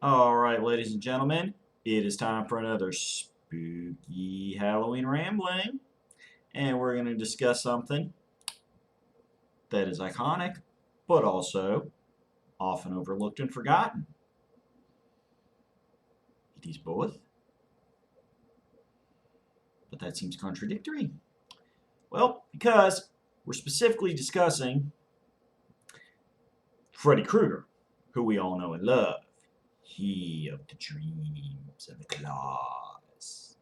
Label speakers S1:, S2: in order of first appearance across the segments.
S1: Alright, ladies and gentlemen, it is time for another spooky Halloween rambling. And we're going to discuss something that is iconic, but also often overlooked and forgotten. It is both, but that seems contradictory. Well, because we're specifically discussing Freddy Krueger, who we all know and love. He of the dreams and the claws.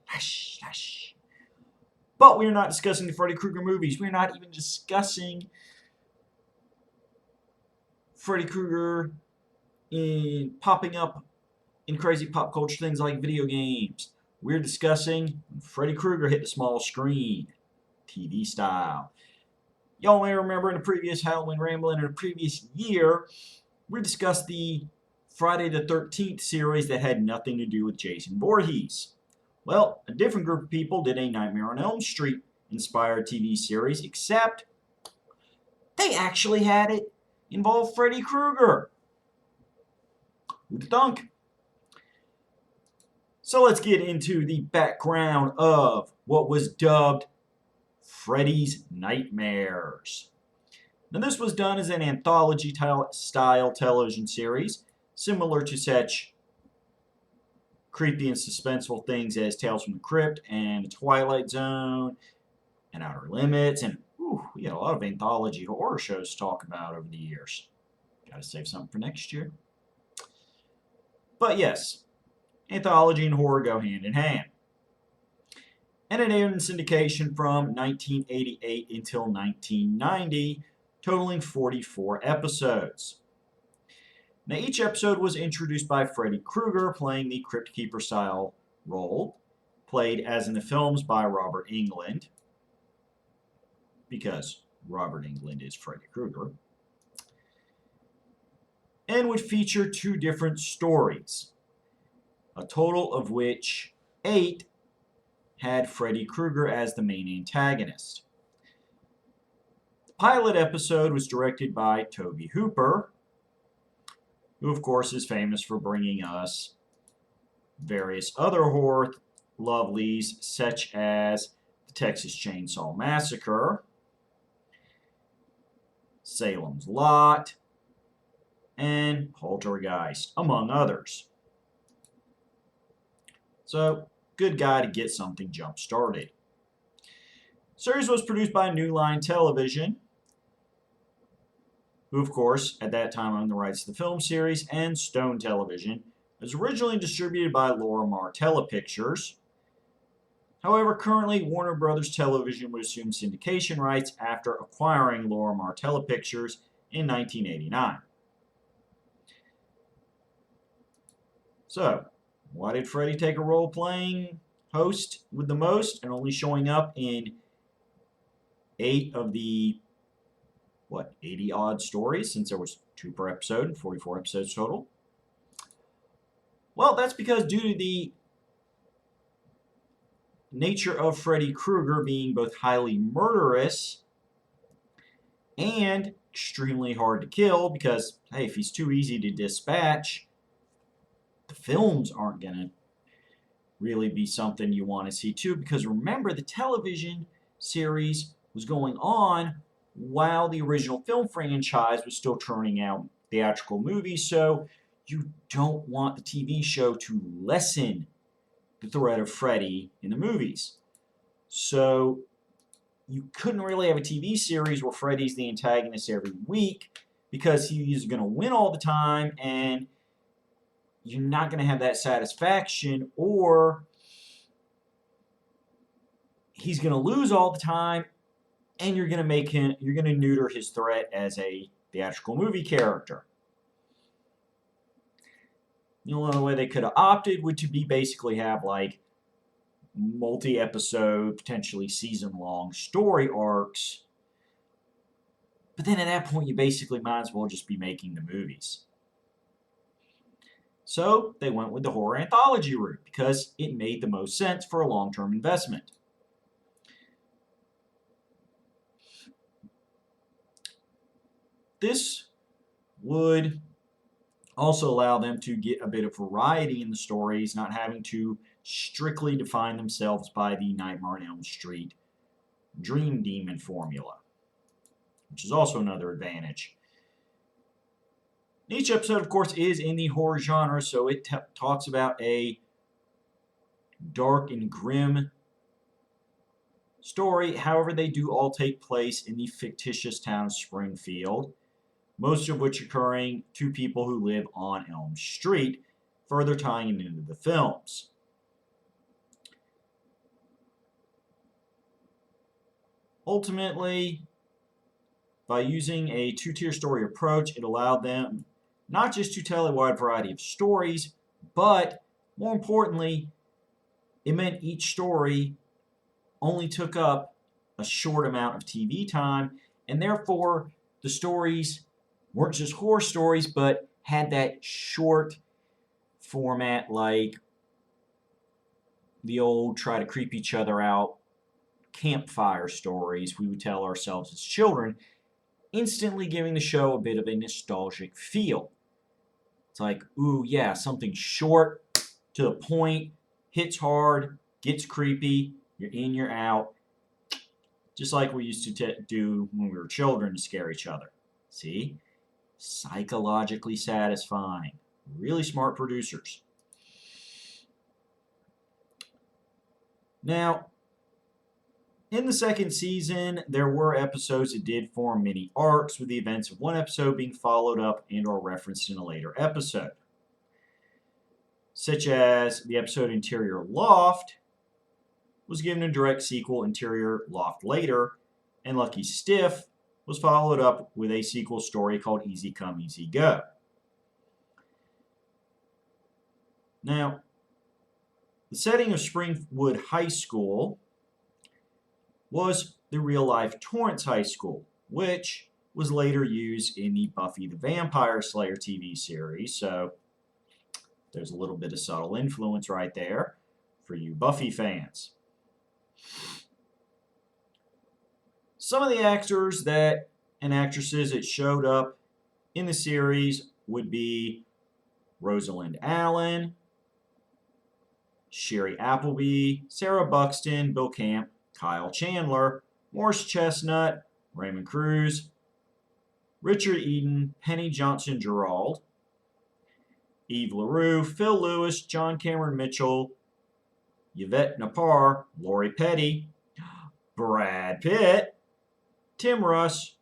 S1: Slash, slash. But we're not discussing the Freddy Krueger movies. We're not even discussing Freddy Krueger popping up in crazy pop culture things like video games. We're discussing when Freddy Krueger hit the small screen, TV style. Y'all may remember in the previous Halloween Rambling in the previous year, we discussed the Friday the 13th series that had nothing to do with Jason Voorhees. Well, a different group of people did a Nightmare on Elm Street inspired TV series, except they actually had it involve Freddy Krueger. Who'd thunk? So let's get into the background of what was dubbed Freddy's Nightmares. Now this was done as an anthology-style television series, similar to such creepy and suspenseful things as Tales from the Crypt and The Twilight Zone and Outer Limits, and we got a lot of anthology horror shows to talk about over the years. Gotta save something for next year. But yes, anthology and horror go hand in hand. And it aired in syndication from 1988 until 1990, totaling 44 episodes. Now each episode was introduced by Freddy Krueger playing the Crypt Keeper style role, played as in the films by Robert Englund, because Robert Englund is Freddy Krueger, and would feature 2 different stories, a total of which 8 had Freddy Krueger as the main antagonist. The pilot episode was directed by Tobe Hooper, who of course is famous for bringing us various other horror lovelies such as the Texas Chainsaw Massacre, Salem's Lot, and Poltergeist, among others. So, good guy to get something jump-started. The series was produced by New Line Television, who of course at that time owned the rights to the film series, and Stone Television. It was originally distributed by Laura Martella Pictures. However, currently Warner Brothers Television would assume syndication rights after acquiring Laura Martella Pictures in 1989. So, why did Freddy take a role playing host with the most and only showing up in 8 of the 80 odd stories, since there was 2 per episode and 44 episodes total? Well, that's because due to the nature of Freddy Krueger being both highly murderous and extremely hard to kill, because hey, if he's too easy to dispatch, the films aren't going to really be something you want to see too, because remember, the television series was going on while the original film franchise was still churning out theatrical movies, so you don't want the TV show to lessen the threat of Freddy in the movies. So you couldn't really have a TV series where Freddy's the antagonist every week, because he's going to win all the time and you're not going to have that satisfaction, or he's going to lose all the time and you're going to neuter his threat as a theatrical movie character. The only other way they could have opted would to be basically have like multi-episode, potentially season-long story arcs. But then at that point, you basically might as well just be making the movies. So they went with the horror anthology route because it made the most sense for a long-term investment. This would Also allow them to get a bit of variety in the stories, not having to strictly define themselves by the Nightmare on Elm Street Dream Demon formula, which is also another advantage. Each episode, of course, is in the horror genre, so it talks about a dark and grim story. However, they do all take place in the fictitious town of Springfield, most of which occurring to people who live on Elm Street, further tying it into the films. Ultimately, by using a two-tier story approach, it allowed them not just to tell a wide variety of stories, but more importantly, it meant each story only took up a short amount of TV time, and therefore the stories weren't just horror stories, but had that short format like the old try to creep each other out campfire stories we would tell ourselves as children, instantly giving the show a bit of a nostalgic feel. It's like, ooh, yeah, something short, to the point, hits hard, gets creepy, you're in, you're out. Just like we used to do when we were children to scare each other. See? Psychologically satisfying. Really smart producers. Now, in the second season, there were episodes that did form mini arcs, with the events of one episode being followed up and or referenced in a later episode. Such as the episode Interior Loft was given a direct sequel, Interior Loft Later, and Lucky Stiff was followed up with a sequel story called Easy Come, Easy Go. Now, the setting of Springwood High School was the real-life Torrance High School, which was later used in the Buffy the Vampire Slayer TV series, so there's a little bit of subtle influence right there for you Buffy fans. Some of the actors and actresses that showed up in the series would be Rosalind Allen, Sherry Appleby, Sarah Buxton, Bill Camp, Kyle Chandler, Morris Chestnut, Raymond Cruz, Richard Eden, Penny Johnson-Gerald, Eve LaRue, Phil Lewis, John Cameron Mitchell, Yvette Napar, Lori Petty, Brad Pitt, Tim Russ,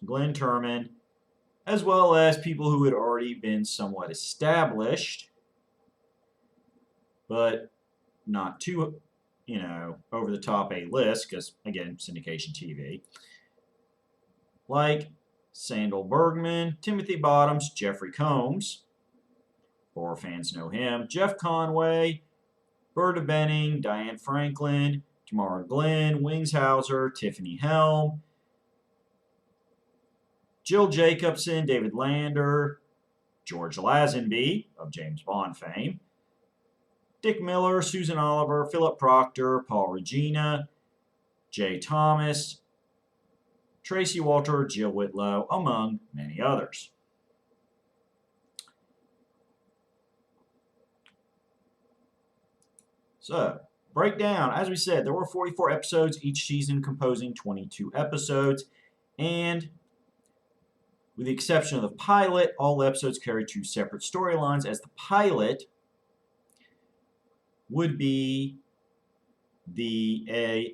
S1: Glenn Turman, as well as people who had already been somewhat established, but not too, over the top A-list, because, again, syndication TV, like Sandal Bergman, Timothy Bottoms, Jeffrey Combs, horror fans know him, Jeff Conway, Berta Benning, Diane Franklin, Tamara Glenn, Wings Hauser, Tiffany Helm, Jill Jacobson, David Lander, George Lazenby of James Bond fame, Dick Miller, Susan Oliver, Philip Proctor, Paul Regina, Jay Thomas, Tracy Walter, Jill Whitlow, among many others. So, breakdown. As we said, there were 44 episodes, each season composing 22 episodes, and with the exception of the pilot, all episodes carry two separate storylines, as the pilot would be the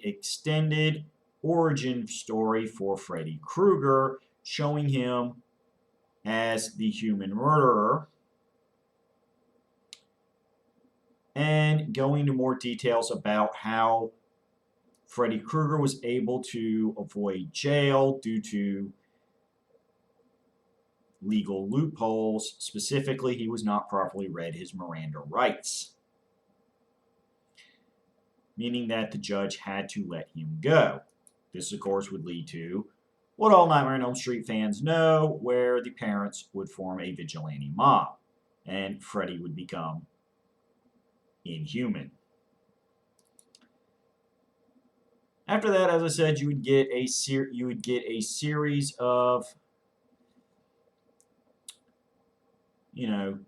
S1: extended origin story for Freddy Krueger, showing him as the human murderer, and going into more details about how Freddy Krueger was able to avoid jail due to legal loopholes. Specifically, he was not properly read his Miranda rights, meaning that the judge had to let him go. This, of course, would lead to what all Nightmare on Elm Street fans know, where the parents would form a vigilante mob, and Freddy would become inhuman. After that, as I said, you would get a series of you know,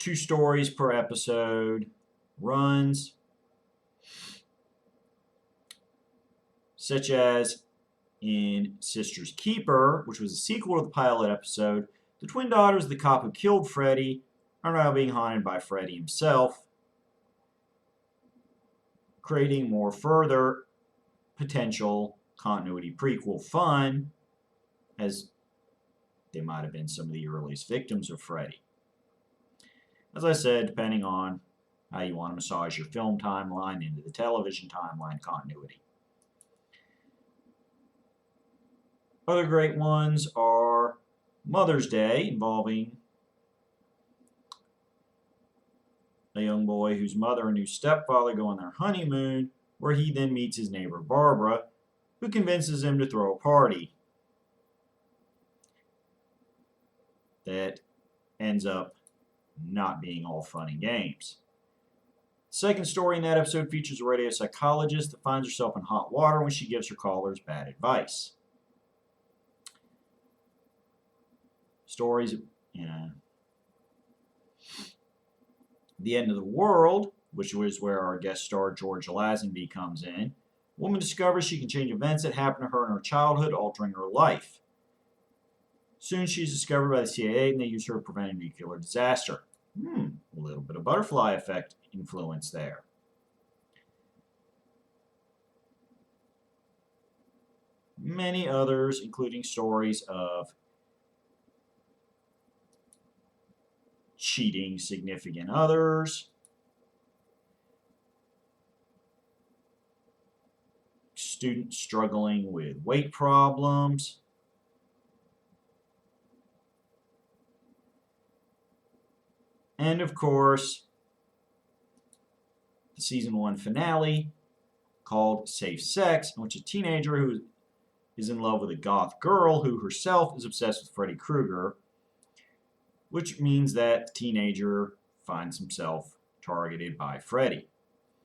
S1: 2 stories per episode runs, such as in Sister's Keeper, which was a sequel to the pilot episode. The twin daughters of the cop who killed Freddy are now being haunted by Freddy himself, creating more further potential continuity prequel fun, as they might have been some of the earliest victims of Freddy. As I said, depending on how you want to massage your film timeline into the television timeline continuity. Other great ones are Mother's Day, involving a young boy whose mother and new stepfather go on their honeymoon, where he then meets his neighbor Barbara, who convinces him to throw a party that ends up not being all fun and games. The second story in that episode features a radio psychologist that finds herself in hot water when she gives her callers bad advice. Stories, The End of the World, which was where our guest star George Lazenby comes in. A woman discovers she can change events that happened to her in her childhood, altering her life. Soon she's discovered by the CIA, and they use her to prevent a nuclear disaster. A little bit of butterfly effect influence there. Many others, including stories of cheating significant others, students struggling with weight problems, and of course, the season 1 finale called Safe Sex, in which a teenager who is in love with a goth girl who herself is obsessed with Freddy Krueger, which means that the teenager finds himself targeted by Freddy.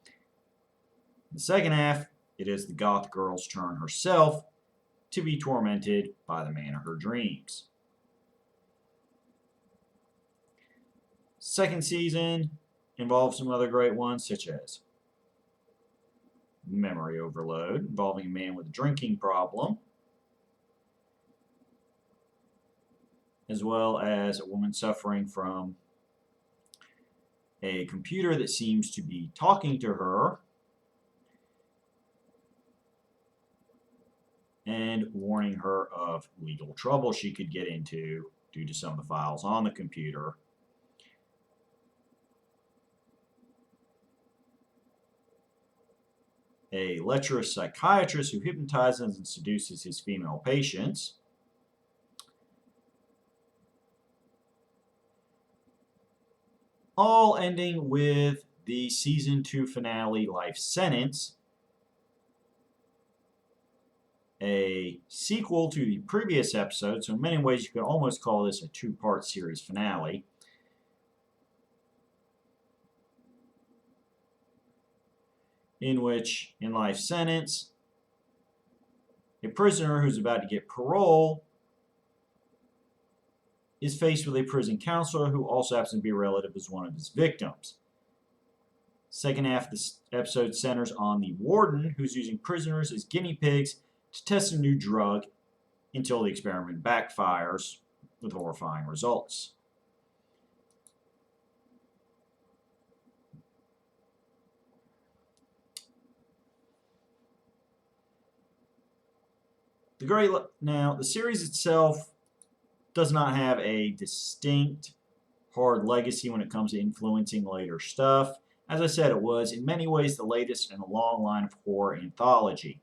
S1: In the second half, it is the goth girl's turn herself to be tormented by the man of her dreams. Second season involves some other great ones, such as Memory Overload, involving a man with a drinking problem, as well as a woman suffering from a computer that seems to be talking to her and warning her of legal trouble she could get into due to some of the files on the computer. A lecherous psychiatrist who hypnotizes and seduces his female patients. All ending with the season 2 finale, Life Sentence, a sequel to the previous episode, so in many ways you could almost call this a 2-part series finale. In which, in Life Sentence, a prisoner who's about to get parole is faced with a prison counselor who also happens to be a relative as one of his victims. Second half of this episode centers on the warden who's using prisoners as guinea pigs to test a new drug until the experiment backfires with horrifying results. Now, the series itself does not have a distinct hard legacy when it comes to influencing later stuff. As I said, it was in many ways the latest in a long line of horror anthology.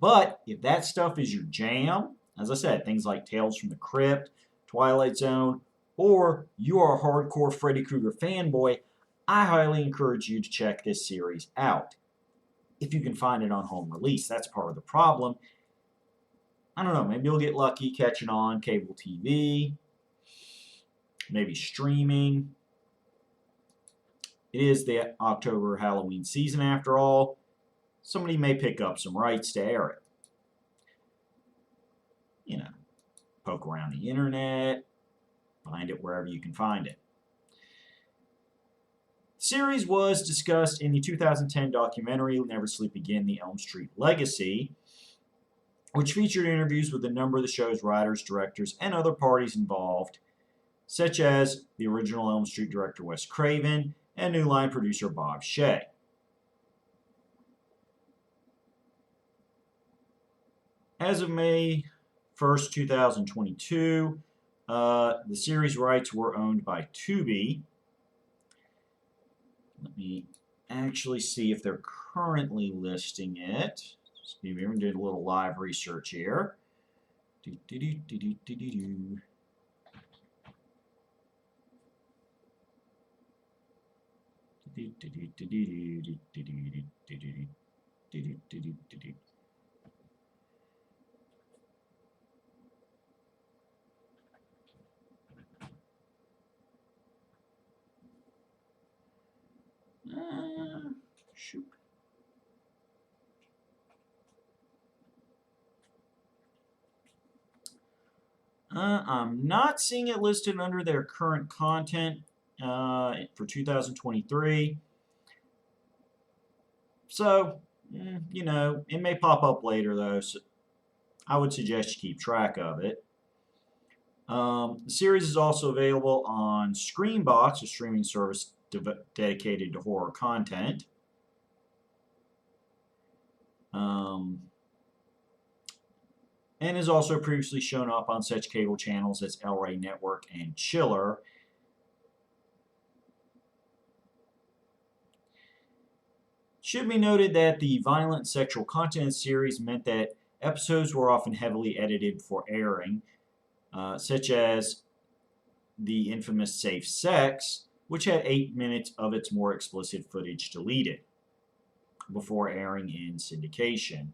S1: But if that stuff is your jam, as I said, things like Tales from the Crypt, Twilight Zone, or you are a hardcore Freddy Krueger fanboy, I highly encourage you to check this series out. If you can find it on home release, that's part of the problem. I don't know, maybe you'll get lucky catching on cable TV, maybe streaming. It is the October Halloween season after all. Somebody may pick up some rights to air it. You know, poke around the internet, Find it wherever you can find it. The series was discussed in the 2010 documentary Never Sleep Again, The Elm Street Legacy, which featured interviews with a number of the show's writers, directors, and other parties involved, such as the original Elm Street director Wes Craven and New Line producer Bob Shaye. As of May 1st, 2022, the series rights were owned by Tubi. Let me actually see if they're currently listing it. Steve Aaron did a little live research here. Shoot. I'm not seeing it listed under their current content for 2023. So, you know, it may pop up later though, so I would suggest you keep track of it. The series is also available on Screenbox, a streaming service dedicated to horror content. And has also previously shown up on such cable channels as El Rey Network and Chiller. Should be noted that the violent sexual content series meant that episodes were often heavily edited before airing, such as the infamous Safe Sex, which had 8 minutes of its more explicit footage deleted before airing in syndication.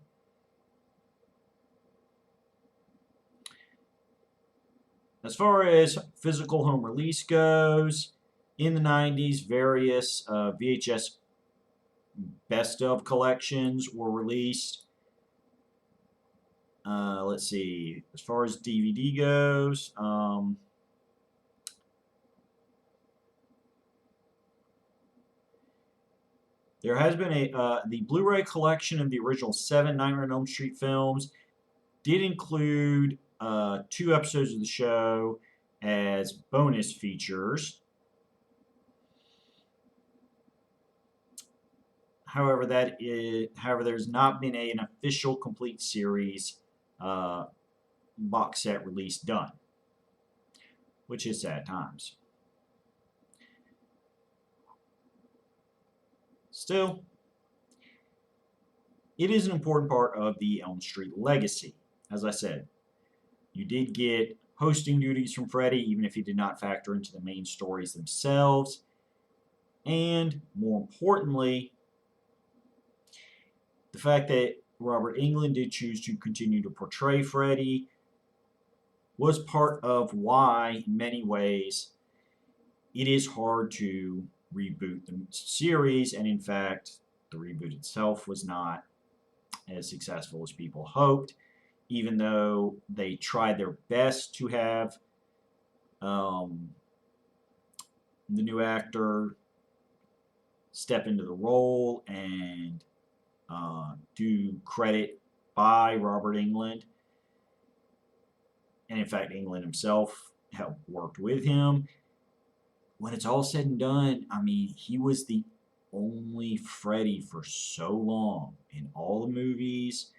S1: As far as physical home release goes, in the 90s, various VHS best of collections were released. Let's see, as far as DVD goes, there has been the Blu-ray collection of the original 7 Nightmare on Elm Street films did include 2 episodes of the show as bonus features. However, there's not been an official complete series box set release done, which is sad times. Still, it is an important part of the Elm Street legacy. As I said, you did get hosting duties from Freddy, even if he did not factor into the main stories themselves. And more importantly, the fact that Robert Englund did choose to continue to portray Freddy was part of why, in many ways, it is hard to reboot the series, and in fact, the reboot itself was not as successful as people hoped, even though they tried their best to have the new actor step into the role and do credit by Robert Englund. And in fact, Englund himself worked with him. When it's all said and done, I mean, he was the only Freddy for so long in all the movies,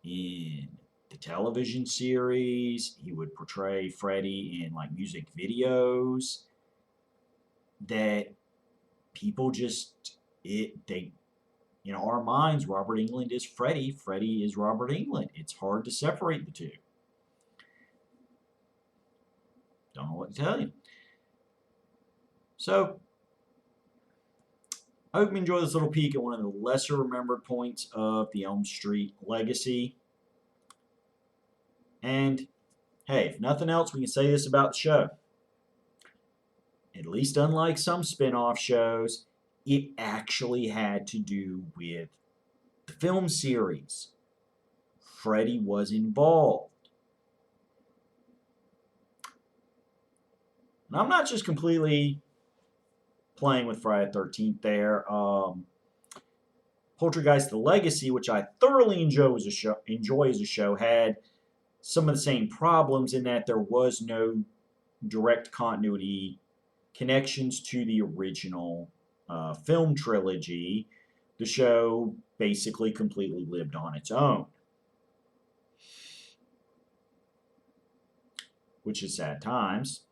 S1: in the television series. He would portray Freddy in like music videos that people just in our minds, Robert Englund is Freddy. Freddy is Robert Englund. It's hard to separate the two. Don't know what to tell you. So, I hope you enjoy this little peek at one of the lesser remembered points of the Elm Street legacy. And, hey, if nothing else, we can say this about the show. At least unlike some spin-off shows, it actually had to do with the film series. Freddy was involved. And I'm not just completely playing with Friday the 13th there. Poltergeist: The Legacy, which I thoroughly enjoy as a show, had some of the same problems in that there was no direct continuity connections to the original film trilogy. The show basically completely lived on its own, which is sad times.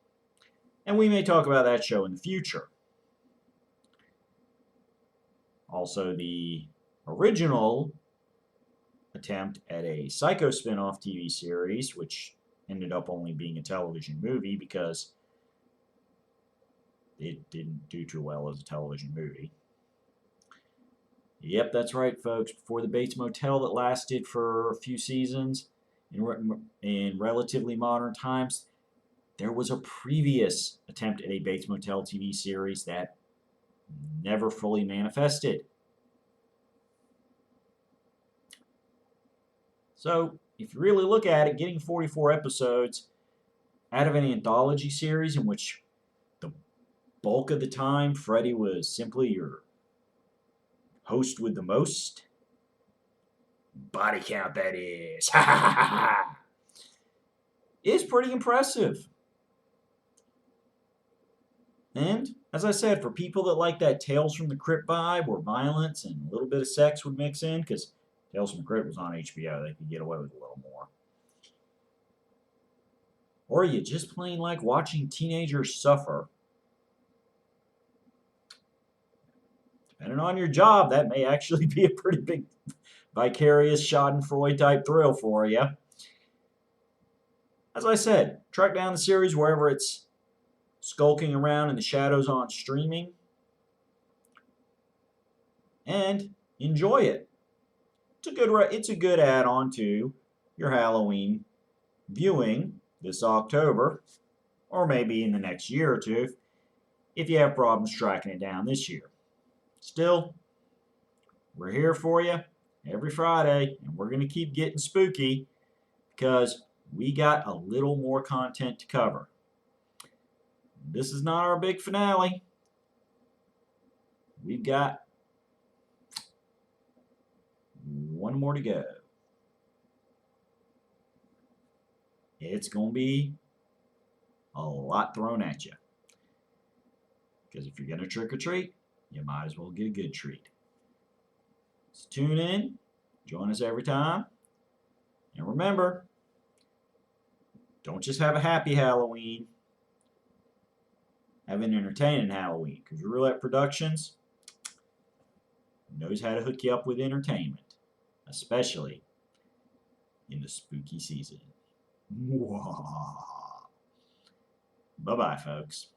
S1: And we may talk about that show in the future. Also, the original attempt at a Psycho spin-off TV series, which ended up only being a television movie because it didn't do too well as a television movie. Yep, that's right, folks. Before the Bates Motel that lasted for a few seasons in relatively modern times, there was a previous attempt at a Bates Motel TV series that never fully manifested. So, if you really look at it, getting 44 episodes out of an anthology series in which the bulk of the time Freddy was simply your host with the most body count, that is, is pretty impressive. And, as I said, for people that like that Tales from the Crypt vibe where violence and a little bit of sex would mix in, because Tales from the Crypt was on HBO, they could get away with a little more. Or you just plain like watching teenagers suffer. Depending on your job, that may actually be a pretty big vicarious Schadenfreude type thrill for you. As I said, track down the series wherever it's skulking around in the shadows on streaming and enjoy it. It's a good add-on to your Halloween viewing this October, or maybe in the next year or two if you have problems tracking it down this year. Still, we're here for you every Friday, and we're going to keep getting spooky because we got a little more content to cover. This is not our big finale. We've got one more to go. It's going to be a lot thrown at you. Because if you're going to trick or treat, you might as well get a good treat. So tune in, join us every time, and remember, don't just have a happy Halloween, have an entertaining Halloween, because Roulette Productions knows how to hook you up with entertainment, especially in the spooky season. Bye-bye, folks.